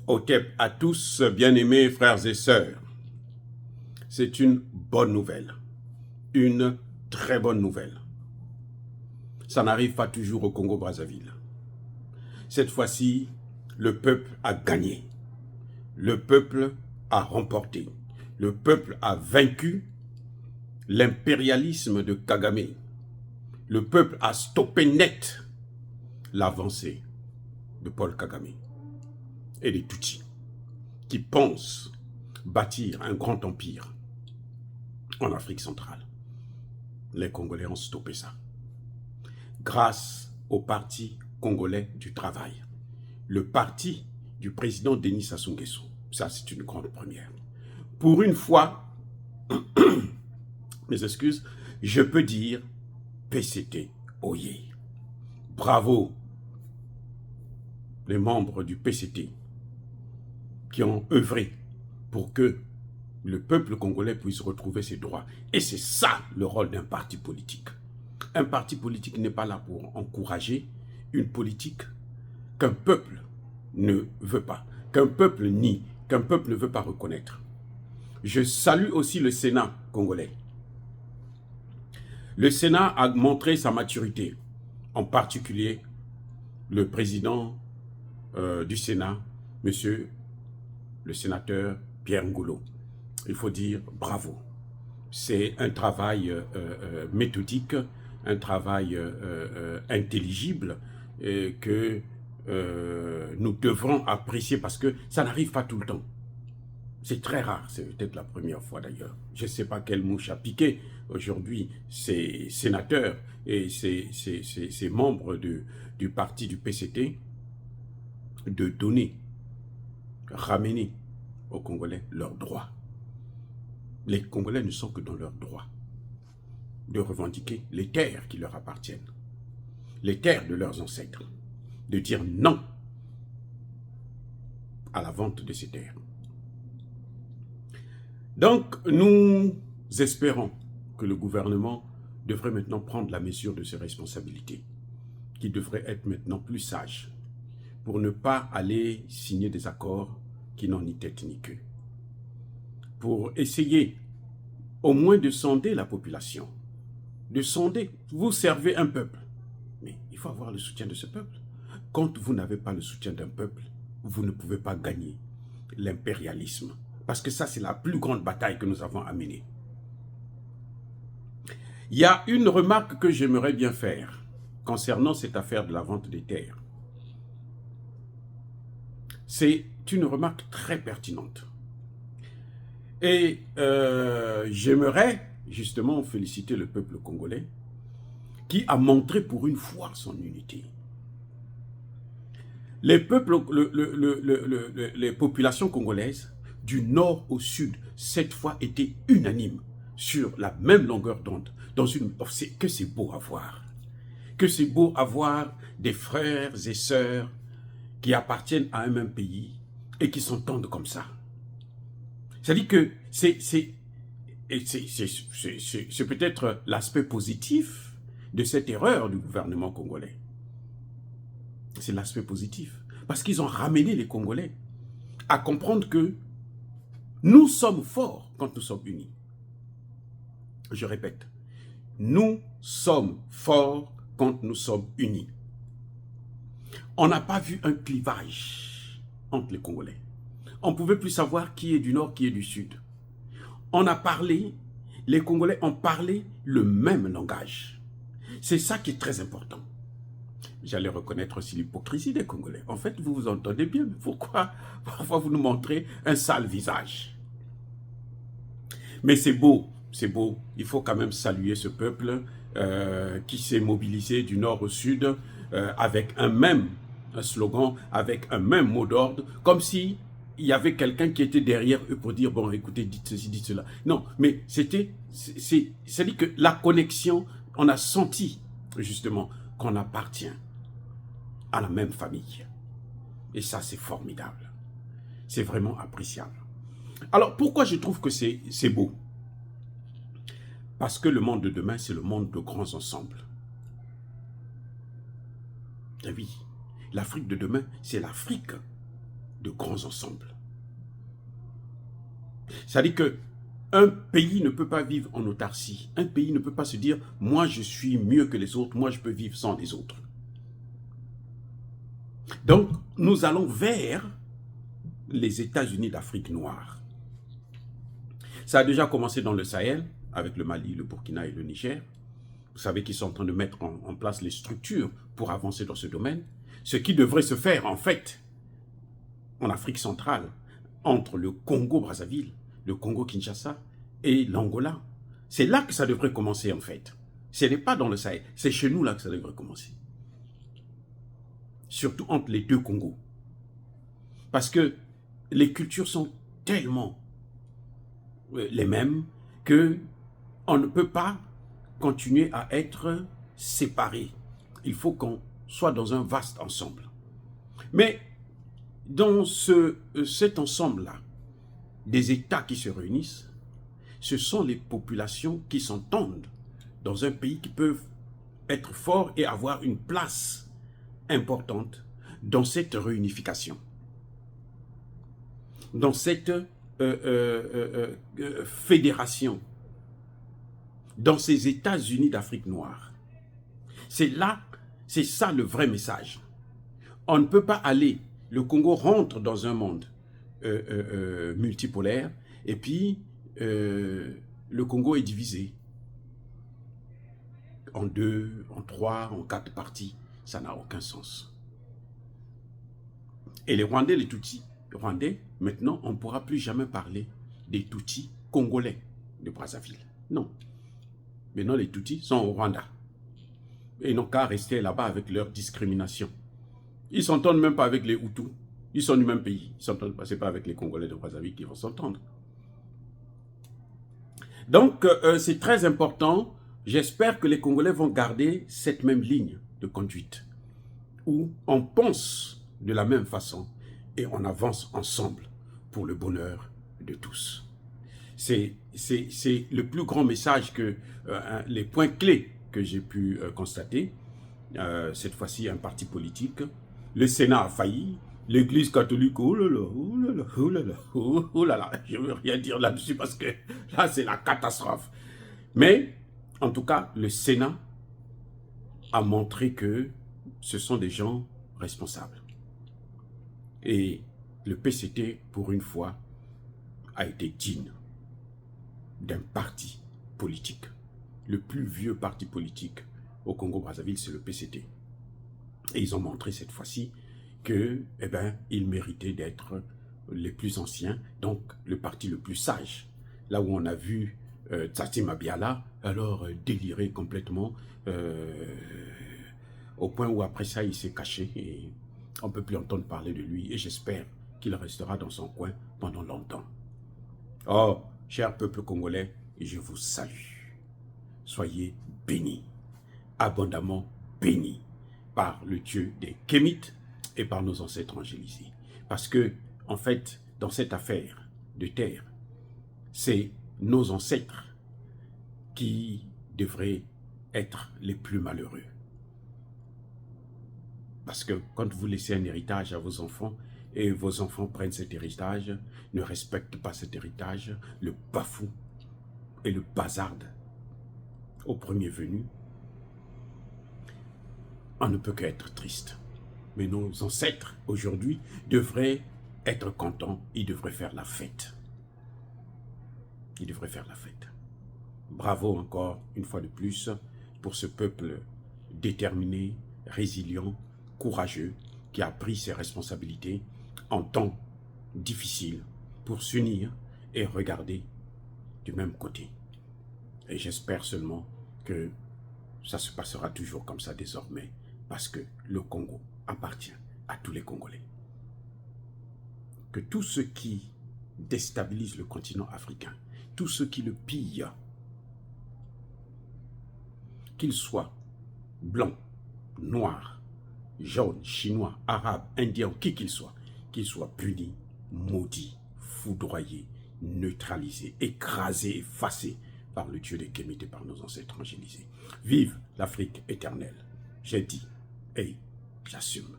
Otep à tous, bien-aimés frères et sœurs. C'est une bonne nouvelle, une très bonne nouvelle. Ça n'arrive pas toujours au Congo-Brazzaville. Cette fois-ci, le peuple a gagné. Le peuple a remporté. Le peuple a vaincu l'impérialisme de Kagame. Le peuple a stoppé net l'avancée de Paul Kagame et des Tutsis qui pensent bâtir un grand empire en Afrique centrale. Les Congolais ont stoppé ça. Grâce au Parti congolais du travail, le parti du président Denis Sassou Nguesso. Ça, c'est une grande première. Pour une fois, mes excuses, je peux dire PCT Oyez. Bravo les membres du PCT qui ont œuvré pour que le peuple congolais puisse retrouver ses droits. Et c'est ça le rôle d'un parti politique. Un parti politique n'est pas là pour encourager une politique qu'un peuple ne veut pas, qu'un peuple nie, qu'un peuple ne veut pas reconnaître. Je salue aussi le Sénat congolais. Le Sénat a montré sa maturité, en particulier le président du Sénat, monsieur le sénateur Pierre Ngolo. Il faut dire bravo. C'est un travail méthodique, un travail intelligible que nous devrons apprécier parce que ça n'arrive pas tout le temps. C'est très rare, c'est peut-être la première fois d'ailleurs. Je ne sais pas quelle mouche a piqué aujourd'hui ces sénateurs et ces membres du parti du PCT de donner, ramener aux Congolais leurs droits. Les Congolais ne sont que dans leurs droits de revendiquer les terres qui leur appartiennent, les terres de leurs ancêtres, de dire non à la vente de ces terres. Donc, nous espérons que le gouvernement devrait maintenant prendre la mesure de ses responsabilités, qui devrait être maintenant plus sage, pour ne pas aller signer des accords qui n'ont ni tête ni queue. Pour essayer au moins de sonder la population, de sonder. Vous servez un peuple, mais il faut avoir le soutien de ce peuple. Quand vous n'avez pas le soutien d'un peuple, vous ne pouvez pas gagner l'impérialisme. Parce que ça, c'est la plus grande bataille que nous avons à mener. Il y a une remarque que j'aimerais bien faire concernant cette affaire de la vente des terres. C'est une remarque très pertinente. Et j'aimerais justement féliciter le peuple congolais qui a montré pour une fois son unité. Les populations congolaises du nord au sud, cette fois étaient unanimes sur la même longueur d'onde. Que c'est beau à voir. Que c'est beau à voir des frères et sœurs qui appartiennent à un même pays et qui s'entendent comme ça. C'est-à-dire que c'est peut-être l'aspect positif de cette erreur du gouvernement congolais. C'est l'aspect positif. Parce qu'ils ont ramené les Congolais à comprendre que nous sommes forts quand nous sommes unis. Je répète, nous sommes forts quand nous sommes unis. On n'a pas vu un clivage entre les Congolais. On ne pouvait plus savoir qui est du nord, qui est du sud. On a parlé, les Congolais ont parlé le même langage. C'est ça qui est très important. J'allais reconnaître aussi l'hypocrisie des Congolais. En fait, vous vous entendez bien, mais pourquoi parfois vous nous montrez un sale visage? Mais c'est beau, c'est beau. Il faut quand même saluer ce peuple qui s'est mobilisé du nord au sud avec un même slogan, avec un même mot d'ordre, comme si il y avait quelqu'un qui était derrière eux pour dire, bon, écoutez, dites ceci, dites cela. Non, mais c'est-à-dire que la connexion, on a senti justement qu'on appartient à la même famille. Et ça, c'est formidable. C'est vraiment appréciable. Alors, pourquoi je trouve que c'est beau? Parce que le monde de demain, c'est le monde de grands ensembles. Et oui, l'Afrique de demain, c'est l'Afrique de grands ensembles. C'est-à-dire qu'un pays ne peut pas vivre en autarcie. Un pays ne peut pas se dire « moi je suis mieux que les autres, moi je peux vivre sans les autres ». Donc, nous allons vers les États-Unis d'Afrique noire. Ça a déjà commencé dans le Sahel, avec le Mali, le Burkina et le Niger. Vous savez qu'ils sont en train de mettre en place les structures pour avancer dans ce domaine. Ce qui devrait se faire, en fait, en Afrique centrale, entre le Congo-Brazzaville, le Congo-Kinshasa et l'Angola. C'est là que ça devrait commencer, en fait. Ce n'est pas dans le Sahel, c'est chez nous là que ça devrait commencer. Surtout entre les deux Congos. Parce que les cultures sont tellement les mêmes qu'on ne peut pas continuer à être séparés. Il faut qu'on soit dans un vaste ensemble. Mais dans cet ensemble-là, des États qui se réunissent, ce sont les populations qui s'entendent dans un pays qui peuvent être forts et avoir une place importante dans cette réunification, dans cette fédération, dans ces États-Unis d'Afrique noire. C'est là, c'est ça le vrai message. On ne peut pas aller, le Congo rentre dans un monde multipolaire et puis le Congo est divisé en 2, en 3, en 4 parties. Ça n'a aucun sens. Et les Rwandais, les Tutsis, Rwandais, maintenant, on ne pourra plus jamais parler des Tutsis congolais de Brazzaville. Non. Maintenant, les Tutsis sont au Rwanda. Et ils n'ont qu'à rester là-bas avec leur discrimination. Ils ne s'entendent même pas avec les Hutus. Ils sont du même pays. Ils ne s'entendent pas. Ce n'est pas avec les Congolais de Brazzaville qu'ils vont s'entendre. Donc, c'est très important. J'espère que les Congolais vont garder cette même ligne de conduite où on pense de la même façon et on avance ensemble pour le bonheur de tous. C'est le plus grand message que les points clés que j'ai pu constater. Cette fois-ci, un parti politique. Le Sénat a failli. L'Église catholique, oh là là, oh là là, oh là là, oh là là. Je ne veux rien dire là-dessus parce que là, c'est la catastrophe. Mais, en tout cas, le Sénat a montré que ce sont des gens responsables. Et le PCT, pour une fois, a été digne d'un parti politique. Le plus vieux parti politique au Congo-Brazzaville, c'est le PCT. Et ils ont montré cette fois-ci que, eh ben, ils méritaient d'être les plus anciens, donc le parti le plus sage. Là où on a vu Tsatsi Mabiala, alors délirer complètement, au point où après ça, il s'est caché et on ne peut plus entendre parler de lui. Et j'espère qu'il restera dans son coin pendant longtemps. Oh, cher peuple congolais, je vous salue. Soyez bénis, abondamment bénis par le Dieu des Kémites et par nos ancêtres angélisés. Parce que, en fait, dans cette affaire de terre, c'est nos ancêtres qui devraient être les plus malheureux. Parce que quand vous laissez un héritage à vos enfants, et vos enfants prennent cet héritage, ne respectent pas cet héritage, le bafouent et le bazardent au premier venu, on ne peut qu'être triste. Mais nos ancêtres, aujourd'hui, devraient être contents, ils devraient faire la fête. Ils devraient faire la fête. Bravo encore, une fois de plus, pour ce peuple déterminé, résilient, courageux, qui a pris ses responsabilités en temps difficile pour s'unir et regarder du même côté. Et j'espère seulement que ça se passera toujours comme ça désormais, parce que le Congo appartient à tous les Congolais. Que tout ce qui déstabilise le continent africain, tout ce qui le pille, qu'il soit blanc, noir, jaune, chinois, arabe, indien, qui qu'il soit puni, maudit, foudroyé, neutralisé, écrasé, effacé par le Dieu des Kémites et par nos ancêtres angélisés. Vive l'Afrique éternelle. J'ai dit et j'assume.